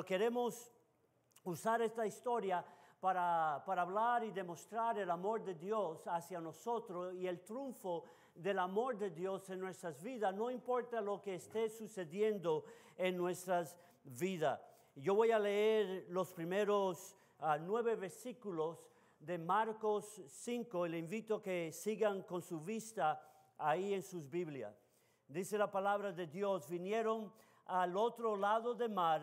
queremos usar esta historia para hablar y demostrar el amor de Dios hacia nosotros y el triunfo del amor de Dios en nuestras vidas, no importa lo que esté sucediendo en nuestras vidas. Yo voy a leer los primeros 9 versículos de Marcos 5 y le invito a que sigan con su vista ahí en sus Biblias. Dice la palabra de Dios: vinieron al otro lado del mar,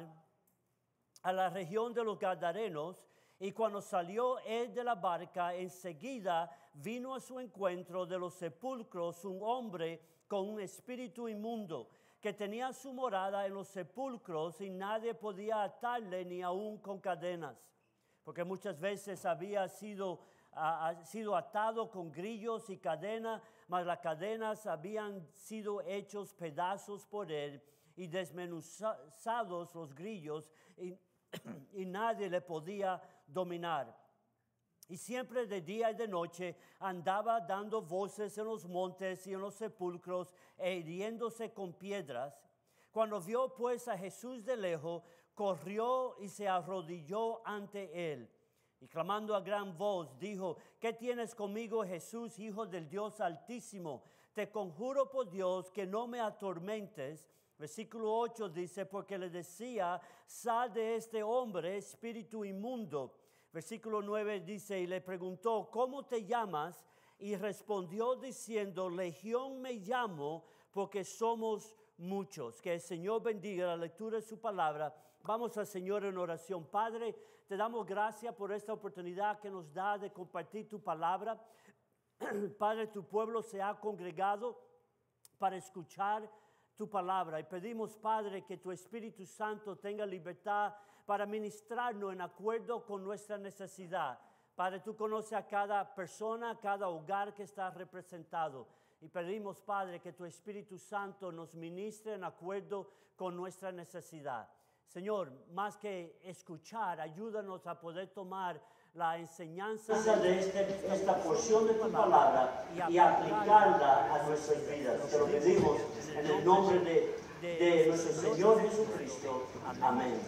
a la región de los Gadarenos, y cuando salió él de la barca, enseguida vino a su encuentro de los sepulcros un hombre con un espíritu inmundo, que tenía su morada en los sepulcros y nadie podía atarle ni aun con cadenas, porque muchas veces había sido atado con grillos y cadenas, mas las cadenas habían sido hechos pedazos por él y desmenuzados los grillos y nadie le podía dominar. Y siempre de día y de noche andaba dando voces en los montes y en los sepulcros e hiriéndose con piedras. Cuando vio pues a Jesús de lejos, corrió y se arrodilló ante él. Y clamando a gran voz, dijo: ¿qué tienes conmigo, Jesús, Hijo del Dios Altísimo? Te conjuro por Dios que no me atormentes. Versículo 8 dice: porque le decía: sal de este hombre, espíritu inmundo. Versículo 9 dice: y le preguntó: ¿cómo te llamas? Y respondió diciendo: Legión me llamo, porque somos muchos. Que el Señor bendiga la lectura de su palabra. Vamos al Señor en oración. Padre, te damos gracias por esta oportunidad que nos da de compartir tu palabra. Padre, tu pueblo se ha congregado para escuchar tu palabra y pedimos, Padre, que tu Espíritu Santo tenga libertad para ministrarnos en acuerdo con nuestra necesidad. Padre, tú conoces a cada persona, a cada hogar que está representado. Y pedimos, Padre, que tu Espíritu Santo nos ministre en acuerdo con nuestra necesidad. Señor, más que escuchar, ayúdanos a poder tomar la enseñanza de esta porción de tu palabra y aplicarla a nuestras vidas. Te lo pedimos en el nombre de nuestro Señor Jesucristo. Amén.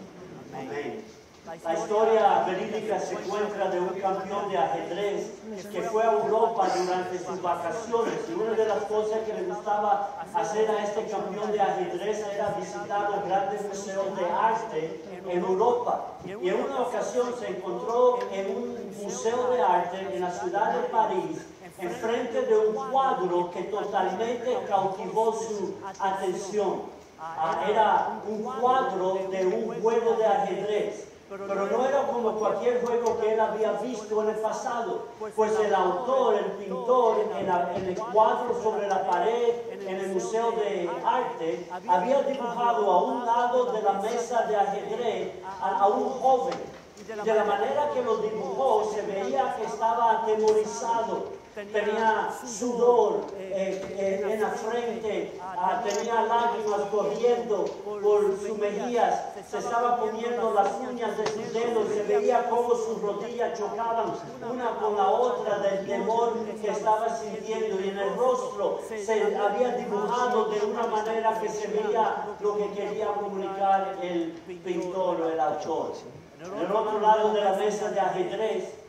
Amén. La historia verídica se encuentra de un campeón de ajedrez que fue a Europa durante sus vacaciones, y una de las cosas que le gustaba hacer a este campeón de ajedrez era visitar los grandes museos de arte en Europa. Y en una ocasión se encontró en un museo de arte en la ciudad de París, enfrente de un cuadro que totalmente cautivó su atención. Era un cuadro de un juego de ajedrez. Pero no era como cualquier juego que él había visto en el pasado, pues el autor, el pintor, en el cuadro sobre la pared, en el Museo de Arte, había dibujado a un lado de la mesa de ajedrez a un joven. De la manera que lo dibujó, se veía que estaba atemorizado. Tenía sudor en la frente, tenía lágrimas corriendo por sus mejillas, se estaba poniendo las uñas de sus dedos, se veía cómo sus rodillas chocaban una con la otra del temor que estaba sintiendo, y en el rostro se había dibujado de una manera que se veía lo que quería comunicar el pintor o el autor. En el otro lado de la mesa de ajedrez,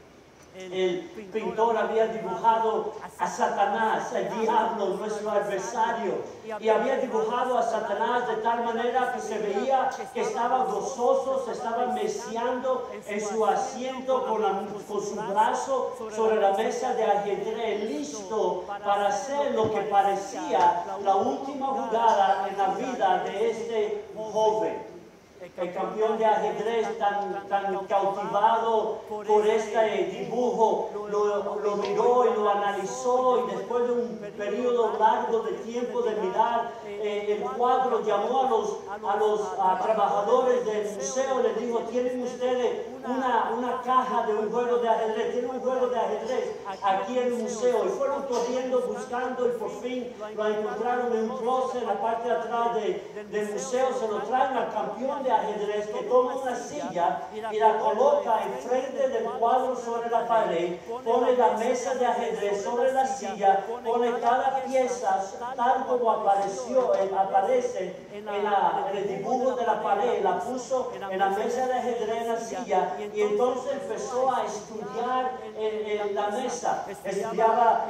el pintor había dibujado a Satanás, el diablo, nuestro adversario, y había dibujado a Satanás de tal manera que se veía que estaba gozoso, se estaba meciando en su asiento con su brazo sobre la mesa de ajedrez, listo para hacer lo que parecía la última jugada en la vida de este joven. El campeón de ajedrez, tan cautivado por este dibujo, lo miró y lo analizó, y después de un periodo largo de tiempo de mirar el cuadro, llamó a los trabajadores del museo y les dijo: ¿tienen ustedes una caja de un juego de ajedrez? ¿Tienen un juego de ajedrez aquí en el museo? Y fueron corriendo buscando, y por fin lo encontraron en un closet en la parte de atrás del museo. Se lo traen al campeón de ajedrez que toma una silla y la coloca enfrente del cuadro sobre la pared, pone la mesa de ajedrez sobre la silla, pone cada pieza tal como aparece en el dibujo de la pared, la puso en la mesa de ajedrez en la silla y entonces empezó a estudiar en la mesa. Estudiaba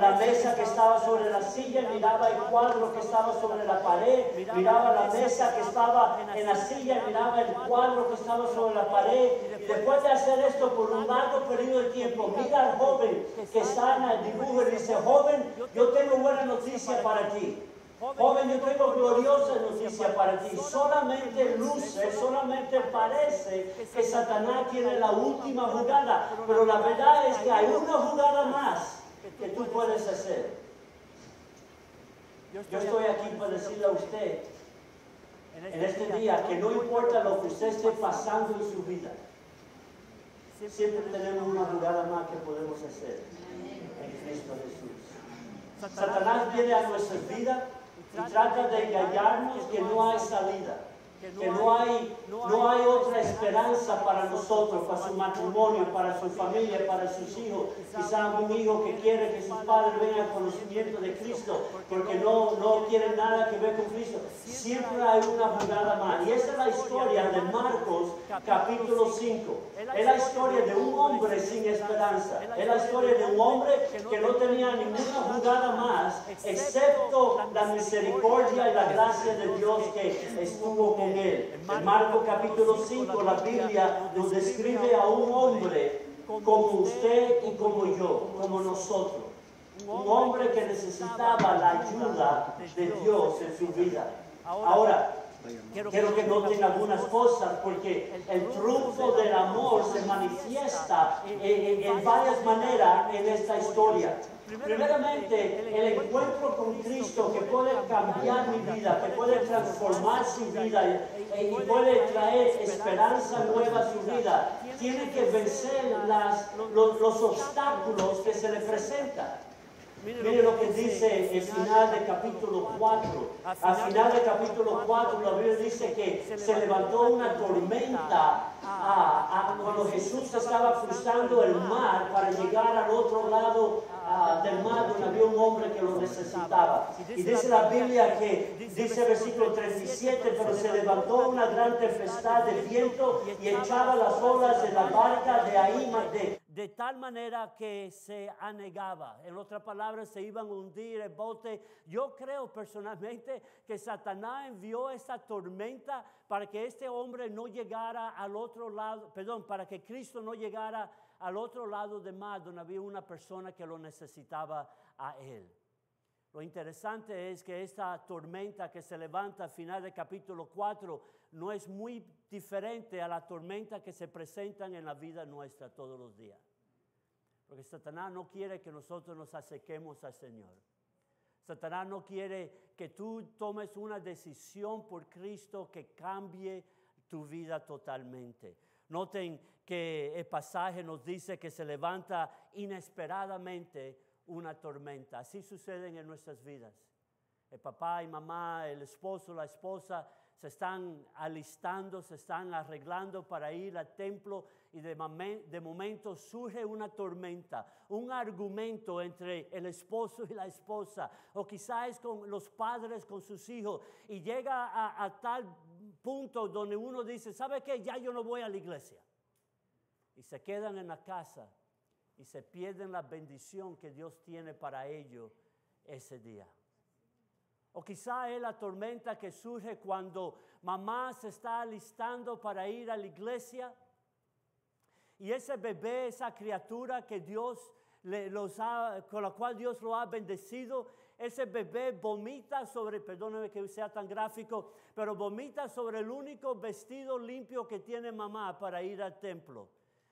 la mesa que estaba sobre la silla, miraba el cuadro que estaba sobre la pared, miraba la mesa que estaba en la silla, miraba el cuadro que estaba sobre la pared. Y después de hacer esto por un largo periodo de tiempo, mira al joven que está en el dibujo y dice: joven, yo tengo buena noticia para ti. Joven, yo tengo gloriosa noticia para ti. Solamente luce, solamente parece que Satanás tiene la última jugada, pero la verdad es que hay una jugada más que tú puedes hacer. Yo estoy aquí para decirle a usted en este día que no importa lo que usted esté pasando en su vida, siempre tenemos una jugada más que podemos hacer en Cristo Jesús. Satanás viene a nuestras vidas y trata de engañarnos que no hay salida, que no hay otra esperanza para nosotros, para su matrimonio, para su familia, para sus hijos. Quizás un hijo que quiere que sus padres vengan al conocimiento de Cristo porque no quieren nada que ver con Cristo. Siempre hay una jugada más. Y esa es la historia de Marcos capítulo 5. Es la historia de un hombre sin esperanza. Es la historia de un hombre que no tenía ninguna jugada más excepto la misericordia y la gracia de Dios que estuvo con él. En Marcos capítulo 5 la Biblia nos describe a un hombre como usted y como yo, como nosotros. Un hombre que necesitaba la ayuda de Dios en su vida. Ahora, quiero que noten algunas cosas porque el triunfo del amor se manifiesta en varias maneras en esta historia. Primeramente, el encuentro con Cristo que puede cambiar mi vida, que puede transformar su vida y puede traer esperanza nueva a su vida, tiene que vencer los obstáculos que se le presentan. Mire lo que dice el final del capítulo 4. Al final del capítulo 4 la Biblia dice que se levantó una tormenta cuando Jesús estaba cruzando el mar para llegar al otro lado del mar donde había un hombre que lo necesitaba. Y dice la Biblia que, dice el versículo 37, pero se levantó una gran tempestad de viento y echaba las olas de la barca de tal manera que se anegaba. En otras palabras, se iban a hundir el bote. Yo creo personalmente que Satanás envió esta tormenta para que este hombre no llegara al otro lado, para que Cristo no llegara al otro lado del mar donde había una persona que lo necesitaba a él. Lo interesante es que esta tormenta que se levanta al final del capítulo 4 no es muy diferente a la tormenta que se presentan en la vida nuestra todos los días. Porque Satanás no quiere que nosotros nos acerquemos al Señor. Satanás no quiere que tú tomes una decisión por Cristo que cambie tu vida totalmente. Noten que el pasaje nos dice que se levanta inesperadamente una tormenta. Así sucede en nuestras vidas. El papá y mamá, el esposo, la esposa se están alistando, se están arreglando para ir al templo y de momento surge una tormenta, un argumento entre el esposo y la esposa, o quizás con los padres con sus hijos, y llega a tal punto donde uno dice: ¿sabe qué? Ya yo no voy a la iglesia. Y se quedan en la casa y se pierden la bendición que Dios tiene para ellos ese día. O quizá es la tormenta que surge cuando mamá se está alistando para ir a la iglesia y ese bebé, esa criatura que Dios con la cual Dios lo ha bendecido, ese bebé vomita sobre, perdóneme que sea tan gráfico, pero vomita sobre el único vestido limpio que tiene mamá para ir al templo.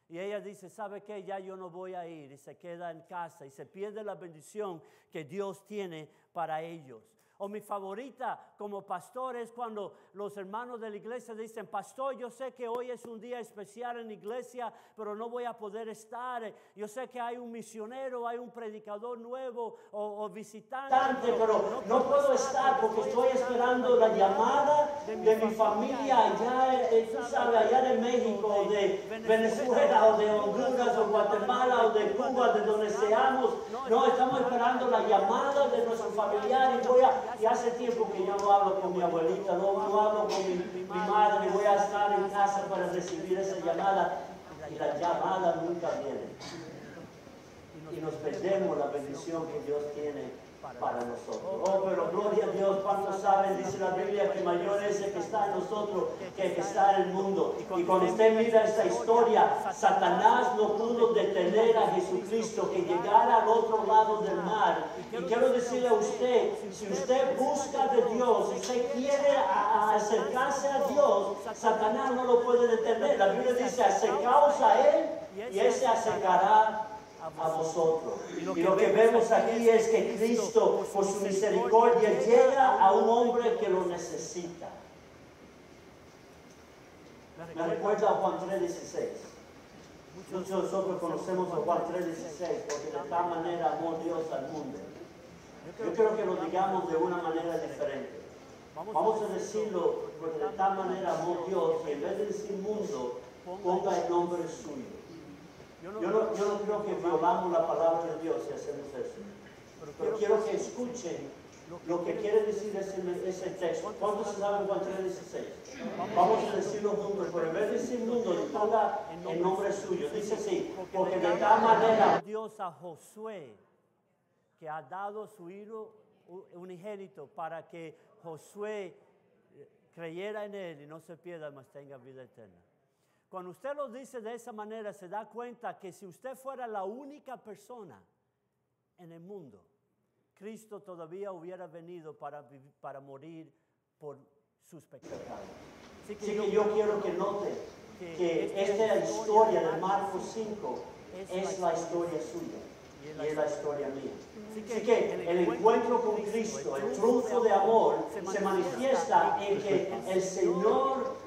Y ella dice: ¿sabe qué? Ya yo no voy a ir, y se queda en casa y se pierde la bendición que Dios tiene para ellos. O mi favorita como pastor es cuando los hermanos de la iglesia dicen, pastor, yo sé que hoy es un día especial en la iglesia, pero no voy a poder estar. Yo sé que hay un misionero, hay un predicador nuevo o visitante, pero no puedo estar porque estoy esperando la llamada de mi familia allá, tú sabes, allá de México, o de Venezuela, o de Honduras, o Guatemala, o de Cuba, de donde seamos. No, estamos esperando la llamada de nuestro familiar y hace tiempo que yo no hablo con mi abuelita, no hablo con mi madre, voy a estar en casa para recibir esa llamada y la llamada nunca viene. Y nos perdemos la bendición que Dios tiene para nosotros. Oh, pero gloria a Dios, ¿cuántos saben? Dice la Biblia que mayor es el que está en nosotros que el que está en el mundo. Y cuando usted mira esta historia, Satanás no pudo detener a Jesucristo que llegara al otro lado del mar. Y quiero decirle a usted, si usted busca de Dios, si usted quiere acercarse a Dios, Satanás no lo puede detener. La Biblia dice, acercaos a Él y Él se acercará a vosotros. Y lo que vemos aquí es que Cristo, por su misericordia, llega a un hombre que lo necesita. Me recuerda a Juan 3:16. Muchos de nosotros conocemos a Juan 3:16 porque de tal manera amó Dios al mundo. Yo creo que lo digamos de una manera diferente. Vamos a decirlo porque de tal manera amó Dios que en vez de decir mundo, ponga el nombre suyo. Yo no creo que violamos la palabra de Dios si hacemos eso. Pero quiero que escuchen lo que quiere decir ese texto. ¿Cuántos saben Juan 3:16? Vamos a decirlo juntos, pero en vez de decir mundo, ponga el nombre suyo. Dice así, porque de tal manera Dios a Josué, que ha dado su hijo unigénito para que Josué creyera en él y no se pierda, mas tenga vida eterna. Cuando usted lo dice de esa manera, se da cuenta que si usted fuera la única persona en el mundo, Cristo todavía hubiera venido para morir por sus pecados. Así que yo quiero que note que esta historia de Marcos 5 es la historia suya y es la historia mía. Así que el encuentro con Cristo, el triunfo de amor, se manifiesta en que el Señor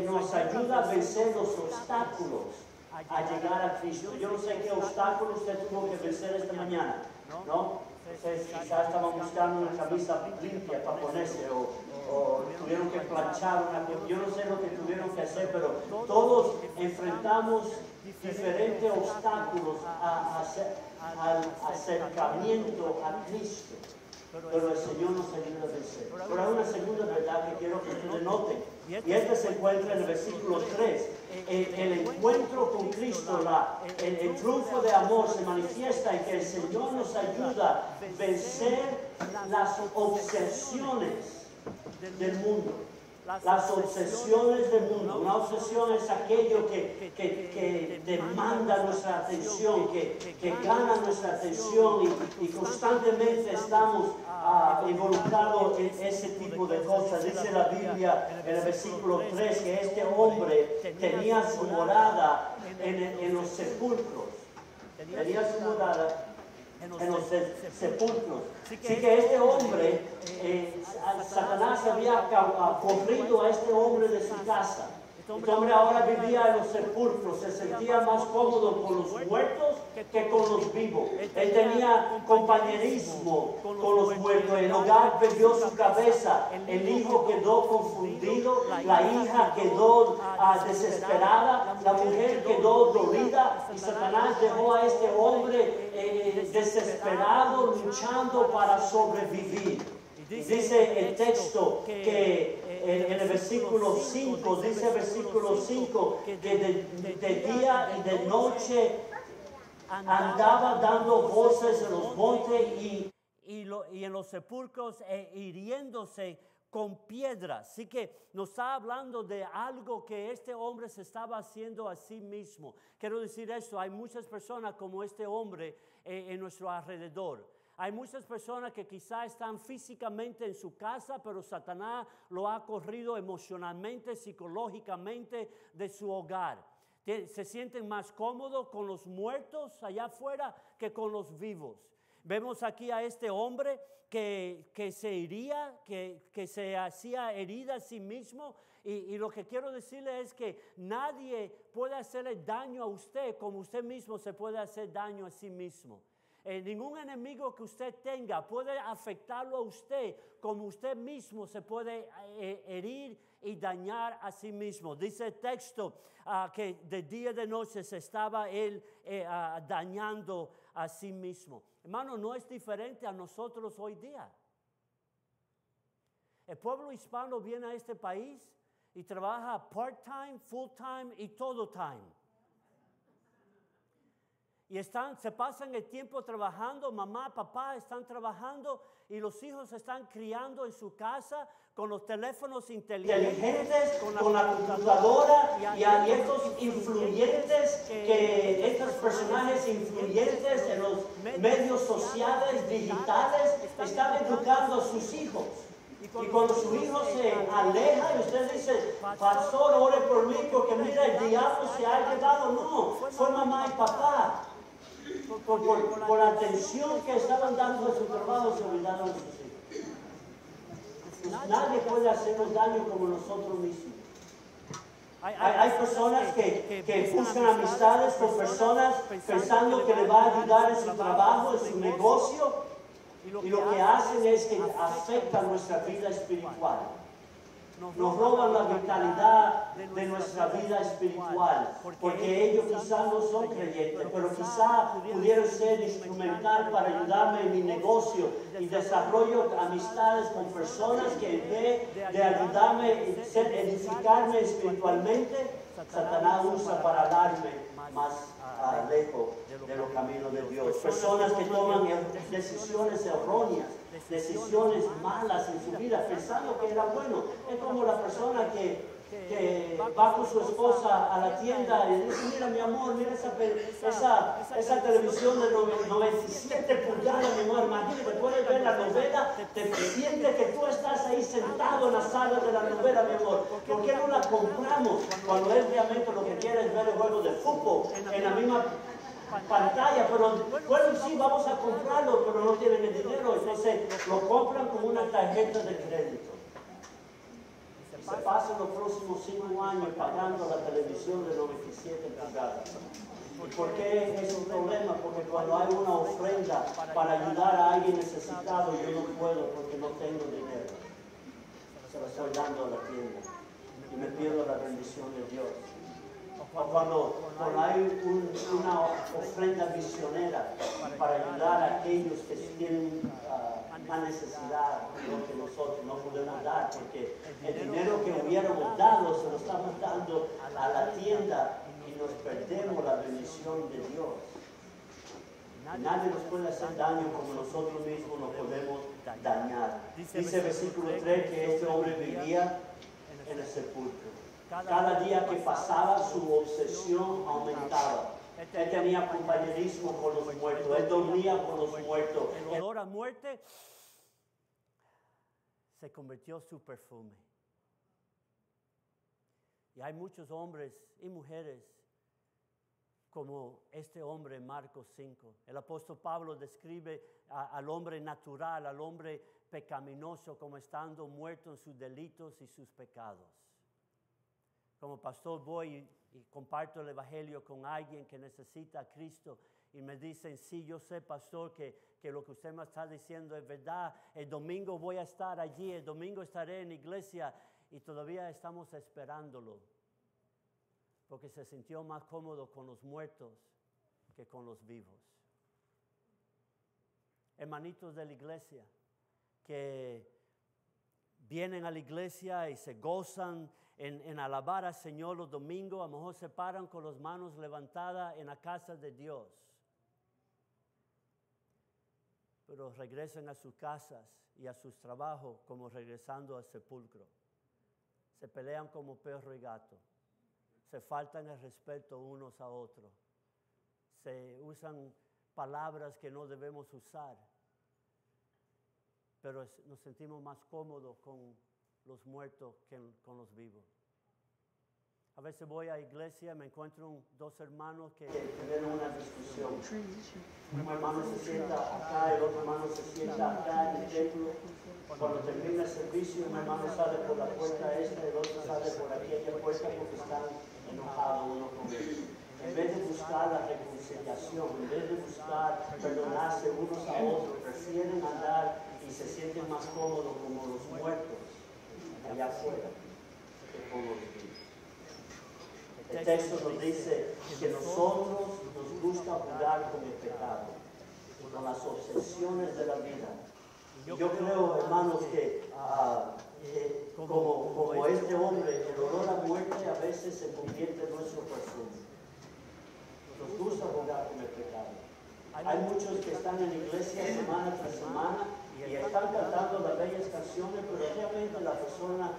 nos ayuda a vencer los obstáculos a llegar a Cristo. Yo no sé qué obstáculos usted tuvo que vencer esta mañana, ¿no? Ustedes quizás estaban buscando una camisa limpia para ponerse o tuvieron que planchar una cosa. Yo no sé lo que tuvieron que hacer, pero todos enfrentamos diferentes obstáculos al acercamiento a Cristo. Pero el Señor nos ayuda a vencer. Pero hay una segunda verdad que quiero que ustedes noten. Y esta se encuentra en el versículo 3. El encuentro con Cristo, el triunfo de amor se manifiesta en que el Señor nos ayuda a vencer las obsesiones del mundo. Las obsesiones del mundo. Una obsesión es aquello que demanda nuestra atención, que gana nuestra atención y constantemente estamos involucrados en ese tipo de cosas. Dice la Biblia en el versículo 3 que este hombre tenía su morada en los sepulcros. Tenía su morada en los sepulcros. Así que este hombre, Satanás había corrido a este hombre de su casa. Este hombre ahora vivía en los sepulcros, se sentía más cómodo con los muertos que con los vivos. Él tenía compañerismo con los muertos. El hogar perdió su cabeza. El hijo quedó confundido, la hija quedó desesperada, la mujer quedó dolida y Satanás dejó a este hombre desesperado, luchando para sobrevivir. Dice el texto que en el versículo 5, dice el versículo 5, que de día y de noche andaba dando voces en los montes y en los sepulcros hiriéndose con piedras. Así que nos está hablando de algo que este hombre se estaba haciendo a sí mismo. Quiero decir esto, hay muchas personas como este hombre en nuestro alrededor. Hay muchas personas que quizá están físicamente en su casa, pero Satanás lo ha corrido emocionalmente, psicológicamente de su hogar. Se sienten más cómodos con los muertos allá afuera que con los vivos. Vemos aquí a este hombre que se hería, que se hacía herida a sí mismo. Y lo que quiero decirle es que nadie puede hacerle daño a usted como usted mismo se puede hacer daño a sí mismo. Ningún enemigo que usted tenga puede afectarlo a usted como usted mismo se puede herir y dañar a sí mismo. Dice el texto que de día y de noche se estaba él dañando a sí mismo. Hermano, no es diferente a nosotros hoy día. El pueblo hispano viene a este país y trabaja part-time, full-time y todo time. Y se pasan el tiempo trabajando, mamá, papá están trabajando y los hijos se están criando en su casa con los teléfonos inteligentes, con la computadora y estos influyentes, estos personajes influyentes en los medios sociales, digitales, están educando a sus hijos. Y cuando su hijo se aleja y usted dice, pastor, ore por mí porque mira, el diablo se ha llevado. No, fue mamá y papá. Por la atención que estaban dando a su trabajo, se olvidaron de sus hijos. Pues nadie puede hacernos daño como nosotros mismos. Hay personas que buscan amistades con personas pensando que le va a ayudar en su trabajo, en su negocio, y lo que hacen es que afectan nuestra vida espiritual. Nos roban la vitalidad de nuestra vida espiritual, porque ellos quizás no son creyentes, pero quizás pudieran ser instrumental para ayudarme en mi negocio y desarrollo amistades con personas que en vez de ayudarme, edificarme espiritualmente, Satanás usa para darme más lejos de los caminos de Dios. Personas que toman decisiones erróneas, decisiones malas en su vida, pensando que era bueno. Es como la persona que va con su esposa a la tienda y dice, mira mi amor, mira esa televisión de 97 pulgadas, mi amor, imagínate, puedes ver la novela, te sientes que tú estás ahí sentado en la sala de la novela, mi amor. ¿Por qué no la compramos cuando él realmente lo que quiere es ver el juego de fútbol en la misma pantalla? Pero bueno, sí, vamos a comprarlo, pero no tienen el dinero, entonces lo compran con una tarjeta de crédito. Se pasan los próximos 5 años pagando la televisión de 97 pulgadas. ¿Y por qué es un problema? Porque cuando hay una ofrenda para ayudar a alguien necesitado, yo no puedo porque no tengo dinero. Se lo estoy dando a la tienda y me pierdo la bendición de Dios. O cuando hay una ofrenda misionera para ayudar a aquellos que tienen más necesidad de lo que nosotros no podemos dar, porque el dinero que hubiéramos dado se lo estamos dando a la tienda y nos perdemos la bendición de Dios. Nadie nos puede hacer daño como nosotros mismos nos podemos dañar. Dice el versículo 3 que este hombre vivía en el sepulcro. Cada día que pasaba su obsesión aumentaba. Él tenía compañerismo con los muertos, él dormía con los muertos. El olor a muerte se convirtió en su perfume. Y hay muchos hombres y mujeres como este hombre en Marcos 5. El apóstol Pablo describe al hombre natural, al hombre pecaminoso, como estando muerto en sus delitos y sus pecados. Como pastor voy y comparto el evangelio con alguien que necesita a Cristo y me dicen, sí, yo sé, pastor, que lo que usted me está diciendo es verdad. El domingo voy a estar allí, el domingo estaré en la iglesia y todavía estamos esperándolo. Porque se sintió más cómodo con los muertos que con los vivos. Hermanitos de la iglesia que vienen a la iglesia y se gozan en alabar al Señor los domingos, a lo mejor se paran con las manos levantadas en la casa de Dios. Pero regresan a sus casas y a sus trabajos como regresando al sepulcro. Se pelean como perro y gato. Se faltan el respeto unos a otros. Se usan palabras que no debemos usar. Pero nos sentimos más cómodos con los muertos que con los vivos. A veces voy a iglesia, me encuentro dos hermanos que tienen una discusión. Un hermano se sienta acá, el otro hermano se sienta acá en el templo. Cuando termina el servicio, un hermano sale por la puerta esta, el otro sale por aquella puerta porque están enojados uno con el otro. En vez de buscar la reconciliación, en vez de buscar perdonarse unos a otros, prefieren andar y se sienten más cómodos como los muertos allá afuera que como los vivos. El texto nos dice que nosotros nos gusta jugar con el pecado, con las obsesiones de la vida. Y yo creo, hermanos, que como este hombre, el olor a muerte a veces se convierte en nuestro perfume. Nos gusta jugar con el pecado. Hay muchos que están en la iglesia semana tras semana y están cantando las bellas canciones, pero realmente la persona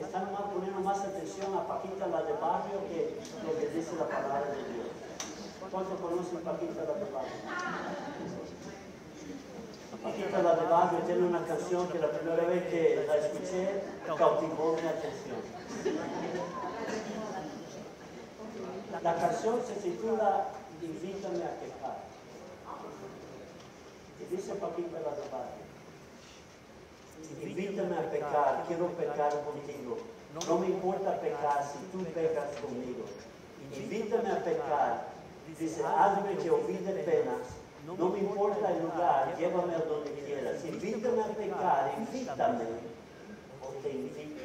están poniendo más atención a Paquita la de barrio que lo que dice la palabra de Dios. ¿Cuántos conocen Paquita la de barrio? Paquita la de barrio tiene una canción que la primera vez que la escuché cautivó mi atención. La canción se titula Invítame a pecar. Y dice Paquita la de barrio: invítame a pecar, quiero pecar contigo. No me importa pecar si tú pecas conmigo. Invítame a pecar. Dice, hazme que olvide penas. No me importa el lugar, llévame a donde quieras. Invítame a pecar, invítame o te invito.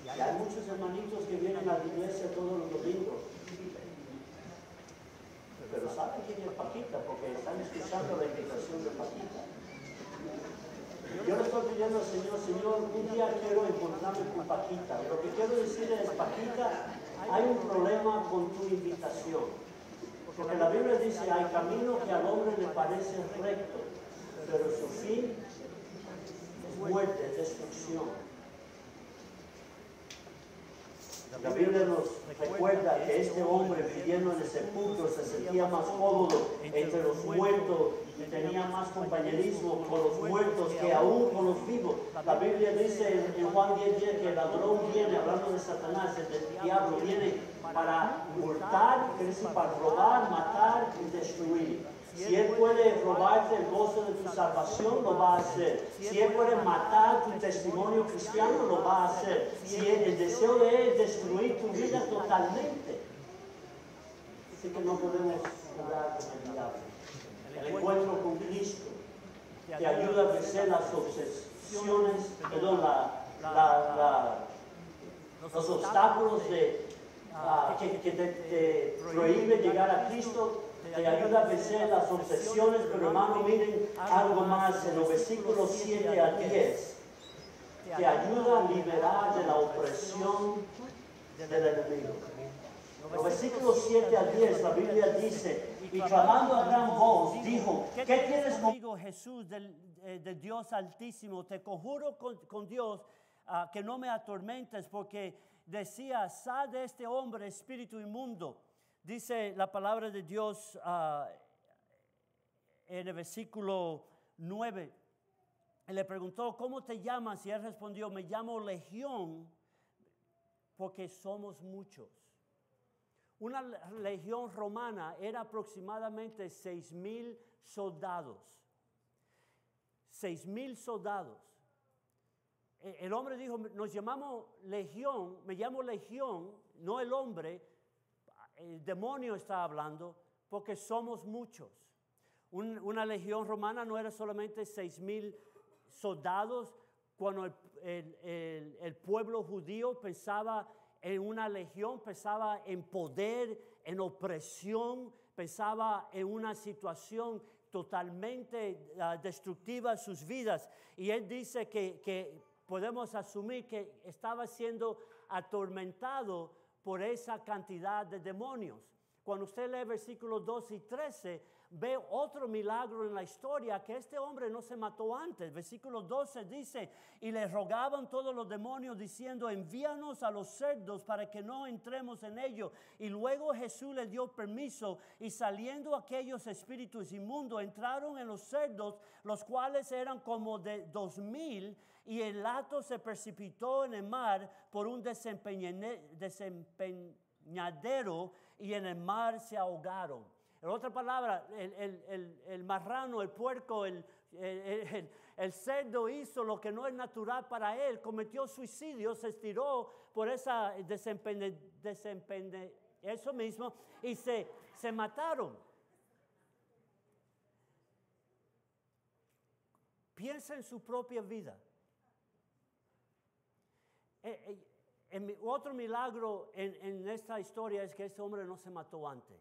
Y hay muchos hermanitos que vienen a la iglesia todos los domingos. Pero ¿saben quién es Paquita? Porque están escuchando la invitación de Paquita. Yo le estoy pidiendo al Señor, Señor, un día quiero encontrarme con Paquita. Lo que quiero decir es, Paquita, hay un problema con tu invitación. Porque la Biblia dice, hay camino que al hombre le parece recto, pero su fin es muerte, es destrucción. La Biblia nos recuerda que este hombre viviendo en el sepulcro se sentía más cómodo entre los muertos y tenía más compañerismo con los muertos que aún con los vivos. La Biblia dice en Juan 10:10 que el ladrón viene, hablando de Satanás, el diablo, viene para hurtar, es decir, para robar, matar y destruir. Si Él puede robarte el gozo de tu salvación, lo va a hacer. Si Él puede matar tu testimonio cristiano, lo va a hacer. Si el deseo de Él es destruir tu vida totalmente. Así que no podemos jugar con el diablo. El encuentro con Cristo te ayuda a vencer las obsesiones, perdón, los obstáculos que te prohíben llegar a Cristo. Te ayuda a vencer las obsesiones, pero hermano, miren algo más en los versículos 7 a 10. Te ayuda a liberar de la opresión del enemigo. Los versículos 7 a 10, la Biblia dice, y clamando a gran voz, dijo, ¿qué tienes conmigo, Jesús, de Dios Altísimo? Te conjuro con Dios que no me atormentes, porque decía, sal de este hombre, espíritu inmundo. Dice la palabra de Dios en el versículo 9. Él le preguntó, ¿cómo te llamas? Y él respondió, me llamo Legión, porque somos muchos. Una legión romana era aproximadamente 6,000 soldados. 6,000 soldados. El hombre dijo, nos llamamos Legión, me llamo Legión, no el hombre. El demonio está hablando porque somos muchos. Una legión romana no era solamente 6,000 soldados. Cuando el pueblo judío pensaba en una legión, pensaba en poder, en opresión, pensaba en una situación totalmente destructiva de sus vidas. Y él dice que podemos asumir que estaba siendo atormentado por esa cantidad de demonios. Cuando usted lee versículos 12 y 13, ve otro milagro en la historia, que este hombre no se mató antes. Versículo 12 dice, y le rogaban todos los demonios diciendo, envíanos a los cerdos para que no entremos en ellos. Y luego Jesús le dio permiso, y saliendo aquellos espíritus inmundos, entraron en los cerdos, los cuales eran como de 2,000, Y el hato se precipitó en el mar por un desempeñadero y en el mar se ahogaron. En otra palabra, el marrano, el puerco, el cerdo hizo lo que no es natural para él, cometió suicidio, se estiró por esa eso mismo y se mataron. Piensa en su propia vida. Otro milagro en esta historia es que este hombre no se mató antes,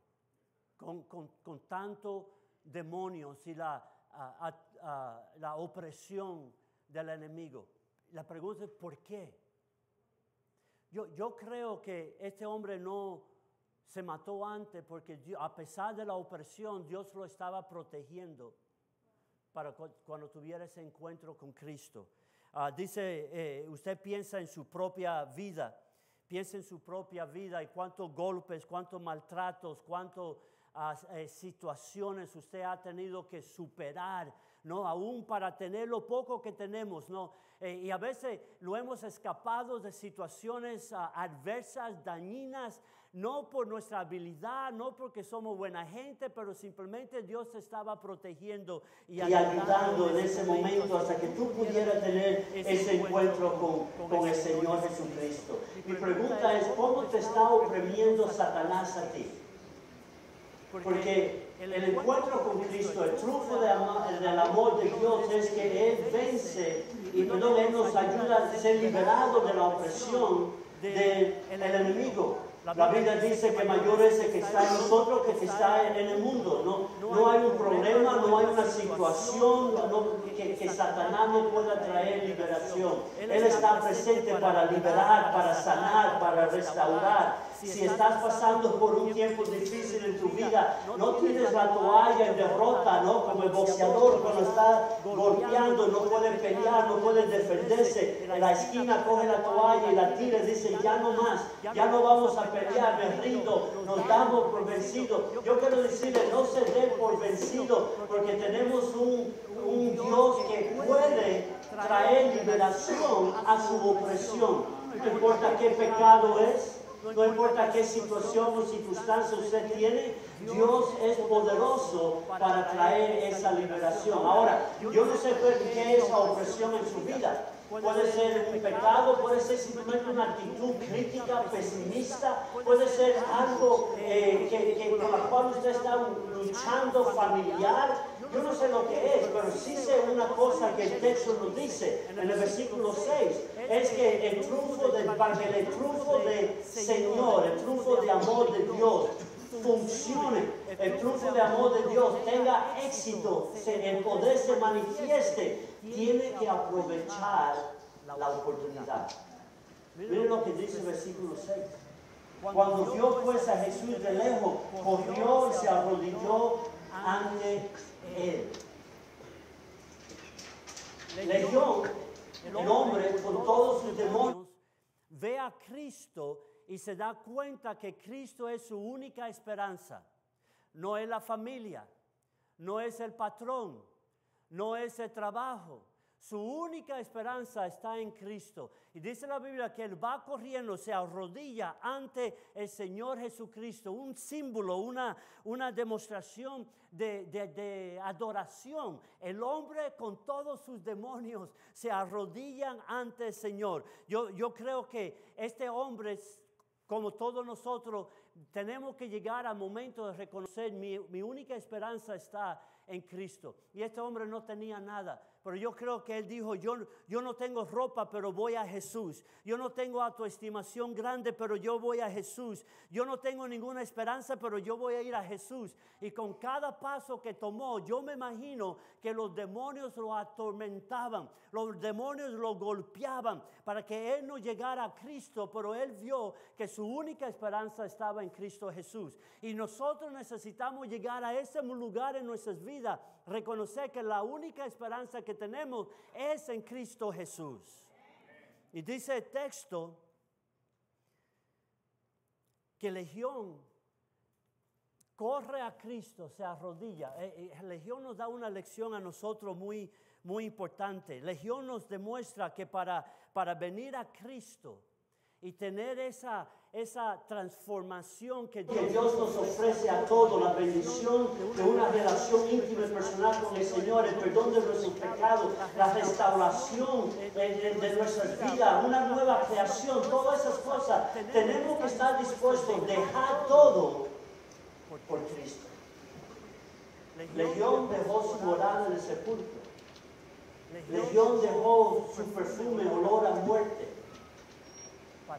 con tanto demonios y la opresión del enemigo. La pregunta es ¿por qué? Yo creo que este hombre no se mató antes porque Dios, a pesar de la opresión, Dios lo estaba protegiendo para cuando tuviera ese encuentro con Cristo. Dice, usted piensa en su propia vida, piensa en su propia vida y cuántos golpes, cuántos maltratos, cuántas situaciones usted ha tenido que superar, ¿no? Aún para tener lo poco que tenemos, ¿no? Y a veces lo hemos escapado de situaciones adversas, dañinas, no por nuestra habilidad, no porque somos buena gente, pero simplemente Dios te estaba protegiendo y ayudando en ese momento hasta que tú pudieras tener ese encuentro con el Señor Jesucristo. Mi pregunta es, ¿cómo te está oprimiendo Satanás a ti? Porque el encuentro con Cristo, el triunfo del amor de Dios es que Él vence y Él nos ayuda a ser liberados de la opresión del enemigo. La Biblia dice que mayor es el que está en nosotros que el que está en el mundo. No hay un problema, no hay una situación que Satanás no pueda traer liberación. Él está presente para liberar, para sanar, para restaurar. Si estás pasando por un tiempo difícil en tu vida, no tienes la toalla en derrota, ¿no? Como el boxeador cuando está golpeando, no puede pelear, no puede defenderse. En la esquina coge la toalla y la tira y dice, ya no más, ya no vamos a pelear, me rindo, nos damos por vencido. Yo quiero decirle, no se dé por vencido, porque tenemos un Dios que puede traer liberación a su opresión. No importa qué pecado es, no importa qué situación o circunstancia usted tiene, Dios es poderoso para traer esa liberación. Ahora, yo no sé qué es la opresión en su vida. Puede ser un pecado, puede ser simplemente una actitud crítica, pesimista, puede ser algo con la cual usted está luchando familiar. Yo no sé lo que es, pero sí sé una cosa que el texto nos dice en el versículo 6, es que el triunfo de Señor, el triunfo de amor de Dios, funcione, el triunfo de amor de Dios tenga éxito, el poder se manifieste, tiene que aprovechar la oportunidad. Miren lo que dice el versículo 6. Cuando vio pues a Jesús de lejos, corrió y se arrodilló ante él. Legión, el hombre con todos sus demonios, ve a Cristo y se da cuenta que Cristo es su única esperanza. No es la familia, no es el patrón, no es el trabajo. Su única esperanza está en Cristo. Y dice la Biblia que Él va corriendo, se arrodilla ante el Señor Jesucristo. Un símbolo, una demostración de adoración. El hombre con todos sus demonios se arrodillan ante el Señor. Yo creo que este hombre, como todos nosotros, tenemos que llegar al momento de reconocer mi única esperanza está en Cristo. Y este hombre no tenía nada. Pero yo creo que él dijo, yo no tengo ropa, pero voy a Jesús. Yo no tengo autoestimación grande, pero yo voy a Jesús. Yo no tengo ninguna esperanza, pero yo voy a ir a Jesús. Y con cada paso que tomó, yo me imagino que los demonios lo atormentaban. Los demonios lo golpeaban para que él no llegara a Cristo. Pero él vio que su única esperanza estaba en Cristo Jesús. Y nosotros necesitamos llegar a ese lugar en nuestras vidas. Reconocer que la única esperanza que tenemos es en Cristo Jesús. Y dice el texto que Legión corre a Cristo, se arrodilla. Legión nos da una lección a nosotros muy, muy importante. Legión nos demuestra que para venir a Cristo y tener esa transformación que Dios nos ofrece a todos, la bendición de una relación íntima y personal con el Señor, el perdón de nuestros pecados, la restauración de nuestras vidas, una nueva creación, todas esas cosas. Tenemos que estar dispuestos a dejar todo por Cristo. Legión dejó su morada en el sepulcro. Legión dejó su perfume, olor a muerte,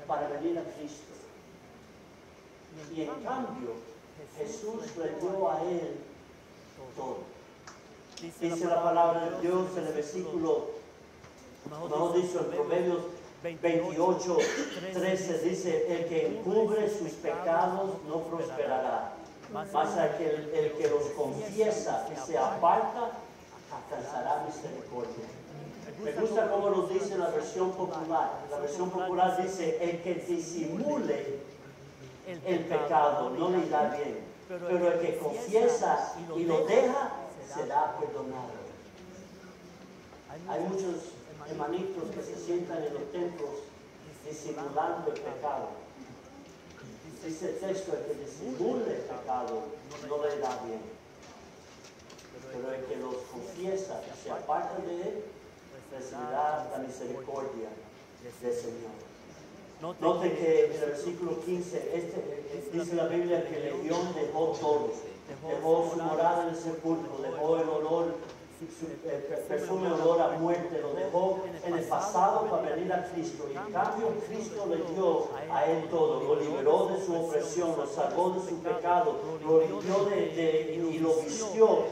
para venir a Cristo. Y en cambio, Jesús le dio a él todo. Dice la palabra de Dios en el versículo, mejor dicho, en Proverbios 28, 13, dice: el que encubre sus pecados no prosperará, mas el que los confiesa y se aparta alcanzará misericordia. Me gusta cómo nos dice la versión popular. La versión popular dice: el que disimule el pecado no le irá bien, pero el que confiesa y lo deja será perdonado. Hay muchos hermanitos que se sientan en los templos disimulando el pecado. Dice el texto: el que disimule el pecado no le irá bien, pero el que los confiesa y se aparta de él recibirá la misericordia del Señor. Note que en el versículo 15 dice la Biblia que Legión dejó todo, dejó su morada en el sepulcro, dejó el olor, su perfume, olor a muerte, lo dejó en el pasado para venir a Cristo. Y en cambio Cristo le dio a él todo, lo liberó de su opresión, lo salvó de su pecado, lo limpió y lo vistió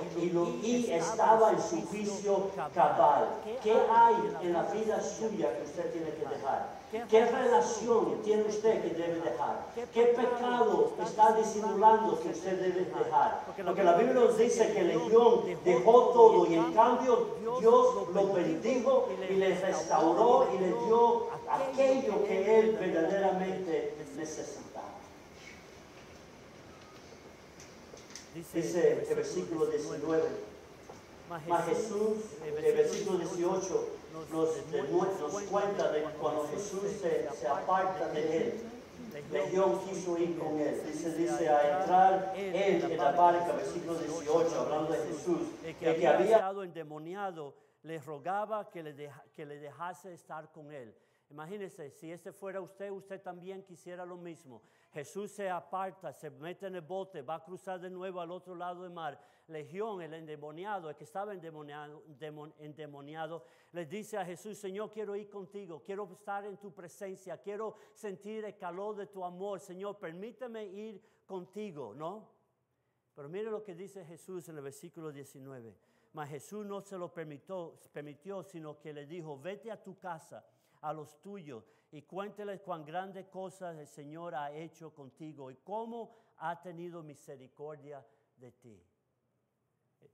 y estaba en su juicio cabal. ¿Qué hay en la vida suya que usted tiene que dejar? ¿Qué relación tiene usted que debe dejar? ¿Qué pecado está disimulando que usted debe dejar? Porque la Biblia nos dice que Legión dejó todo y en cambio Dios lo bendijo y le restauró y le dio aquello que él verdaderamente necesitaba. Dice el versículo 19. Mas Jesús, el versículo 18, nos cuenta de cuando Jesús se aparta de él. Legión quiso ir con él. Dice a entrar él en la barca, versículo 18, hablando de Jesús, el que había estado endemoniado le rogaba que le dejase estar con él. Imagínese, si este fuera usted también quisiera lo mismo. Jesús se aparta, se mete en el bote, va a cruzar de nuevo al otro lado del mar. Legión, el endemoniado, el que estaba endemoniado, le dice a Jesús: Señor, quiero ir contigo, quiero estar en tu presencia, quiero sentir el calor de tu amor. Señor, permíteme ir contigo, ¿no? Pero mire lo que dice Jesús en el versículo 19. Mas Jesús no se lo permitió, sino que le dijo: vete a tu casa, a los tuyos, y cuénteles cuán grandes cosas el Señor ha hecho contigo y cómo ha tenido misericordia de ti.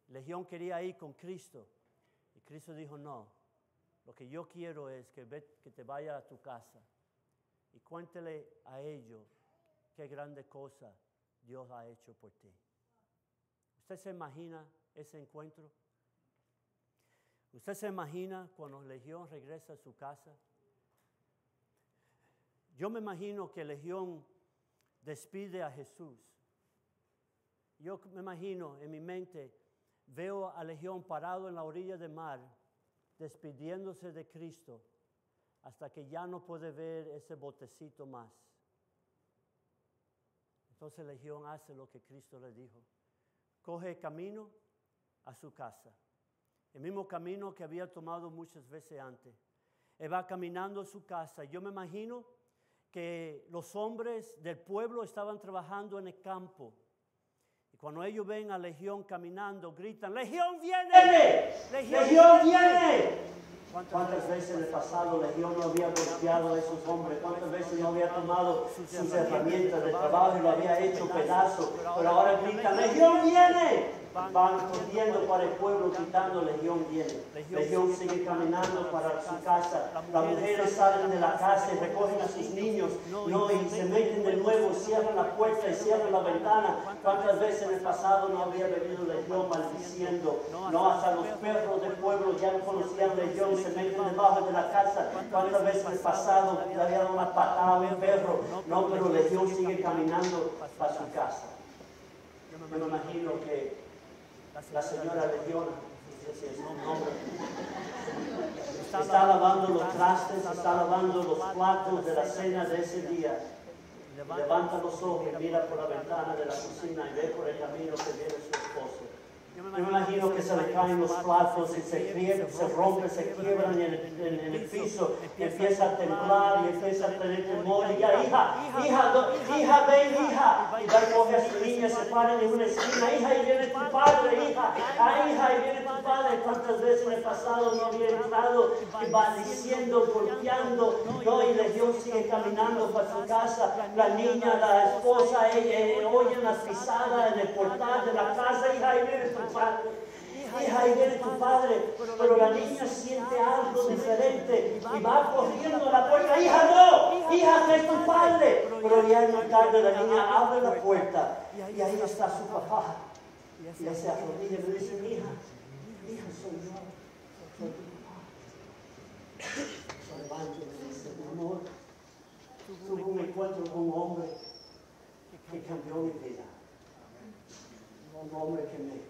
Legión quería ir con Cristo y Cristo dijo: no, lo que yo quiero es que te vayas a tu casa y cuéntele a ellos qué grande cosa Dios ha hecho por ti. ¿Usted se imagina ese encuentro? ¿Usted se imagina cuando Legión regresa a su casa? Yo me imagino que Legión despide a Jesús. Yo me imagino en mi mente, veo a Legión parado en la orilla del mar, despidiéndose de Cristo, hasta que ya no puede ver ese botecito más. Entonces Legión hace lo que Cristo le dijo. Coge el camino a su casa. El mismo camino que había tomado muchas veces antes. Él va caminando a su casa. Yo me imagino que los hombres del pueblo estaban trabajando en el campo. Y cuando ellos ven a Legión caminando, gritan: ¡Legión viene! ¡Legión viene! ¿Cuántas veces en el pasado Legión no había golpeado a esos hombres? ¿Cuántas veces no había tomado sus herramientas de trabajo y lo había hecho pedazo? Pero ahora gritan: ¡Legión viene! van corriendo para el pueblo gritando, Legión viene. Legión sigue caminando para su casa. Las mujeres salen de la casa y recogen a sus niños, no, y se meten de nuevo, cierran la puerta y cierran la ventana. ¿Cuántas veces en el pasado no había venido Legión maldiciendo? No, hasta los perros del pueblo ya no conocían Legión, se meten debajo de la casa. ¿Cuántas veces en el pasado le había dado una patada a un perro? No, pero Legión sigue caminando para su casa. Yo me imagino que la señora Legión, ese es su nombre, está lavando los trastes, está lavando los platos de la cena de ese día. Levanta los ojos y mira por la ventana de la cocina y ve por el camino que viene su esposo. Yo me imagino que se le caen los platos y se rompen, se quiebran en el piso, y empieza a temblar y empieza a tener temor. Y ya, hija, ven, hija. Y va y coge a su niña, se para en una esquina. Hija, y viene tu padre, hija. Hija, y viene tu padre. ¿Cuántas veces en el pasado no había entrado y va diciendo, golpeando? No, y Legión sigue caminando para su casa. La niña, la esposa, oye las pisadas en el portal de la casa. Hija, y viene tu padre. Hija, ahí viene tu padre. Pero la niña siente algo diferente y va corriendo a la puerta. Hija, no, hija, que es tu padre. Pero ya en la tarde la niña abre la puerta y ahí está su papá. Y ella se arrodilla y le dice, hija, soy yo, soy tu papá. Se levanta y le dice, mi amor, tuve un encuentro con un hombre que cambió mi vida. Un hombre que me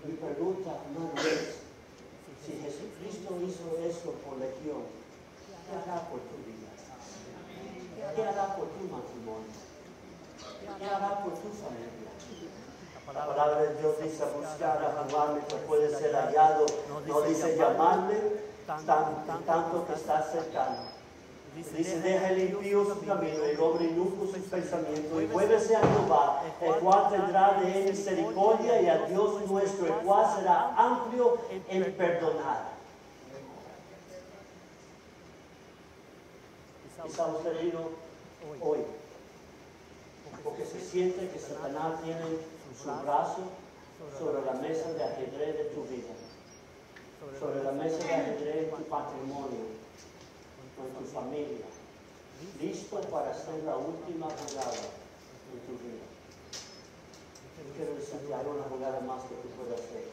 mi pregunta no es si Jesucristo hizo eso por Legión, ¿qué hará por tu vida? ¿Qué hará por tu matrimonio? ¿Qué hará por tu familia? La palabra de Dios dice buscar a Jehová mientras puede ser hallado, no dice llamarle tanto que está cercano. Dice, deja el impío su camino, el hombre inocuo sus pensamientos, y vuélvese a Jehová, el cual tendrá de él misericordia, y a Dios nuestro, el cual será amplio en perdonar. Quizá usted herido hoy, porque se siente que Satanás tiene su brazo sobre la mesa de ajedrez de tu vida, sobre la mesa de ajedrez de tu patrimonio, con tu familia, listo para hacer la última jugada en tu vida. Yo quiero decirte, hay una jugada más que tú puedes hacer.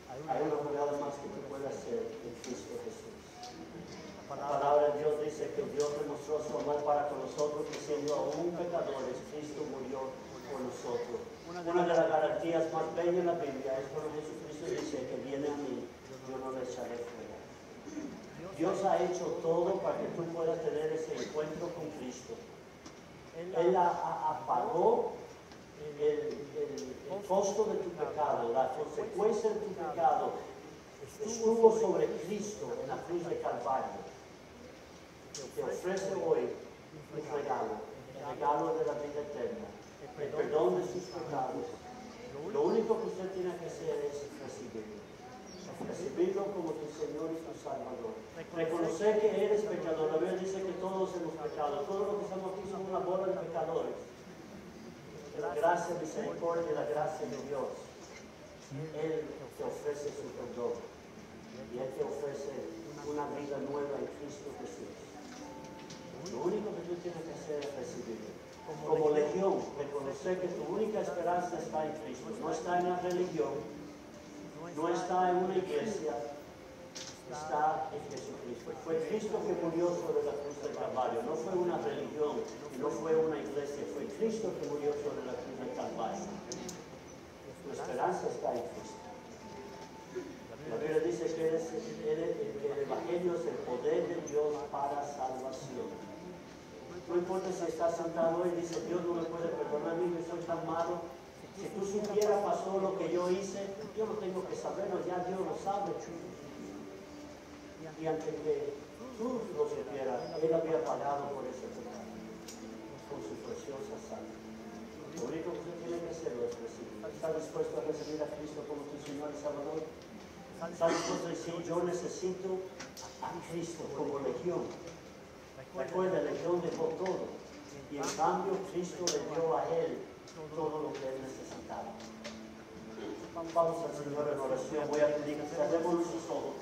Hay una jugada más que tú puedes hacer en Cristo Jesús. La palabra de Dios dice que Dios demostró su amor para con nosotros, que siendo aún pecadores, Cristo murió por nosotros. Una de las garantías más bellas en la Biblia es cuando Jesucristo dice que viene a mí, yo no le echaré fuera. Dios ha hecho todo para que tú puedas tener ese encuentro con Cristo. Él apagó el costo de tu pecado, la consecuencia de tu pecado. Estuvo sobre Cristo en la cruz de Calvario. Te ofrece hoy un regalo, el regalo de la vida eterna, el perdón de sus pecados. Lo único que usted tiene que hacer es recibirlo. Recibirlo como tu Señor y tu Salvador. Reconocer que eres pecador. La Biblia dice que todos hemos pecado. Todos los que estamos aquí somos una bola de pecadores. La gracia, misericordia y la gracia de Dios. Él te ofrece su perdón. Y Él te ofrece una vida nueva en Cristo Jesús. Lo único que tú tienes que hacer es recibirlo. Como Legión, reconocer que tu única esperanza está en Cristo. No está en la religión. No está en una iglesia, está en Jesucristo. Fue Cristo que murió sobre la cruz del Calvario. No fue una religión, no fue una iglesia. Fue Cristo que murió sobre la cruz del Calvario. Tu esperanza está en Cristo. La Biblia dice que el Evangelio es el poder de Dios para salvación. No importa si estás sentado y dice, Dios no me puede perdonar a mí, yo soy tan malo. Si tú supieras pasó lo que yo hice, yo no tengo que saberlo, ya Dios lo sabe. Y antes que tú lo supieras, Él había pagado por ese pecado, con su preciosa sangre. Lo único que usted tiene que hacer es recibir. ¿Está dispuesto a recibir a Cristo como tu Señor y Salvador? ¿Está dispuesto a decir, yo necesito a Cristo como Legión? Recuerda, Legión dejó todo. Y en cambio Cristo le dio a Él todo lo que él necesitaba. Vamos al Señor en oración. Voy a pedir que cerremos nuestros ojos.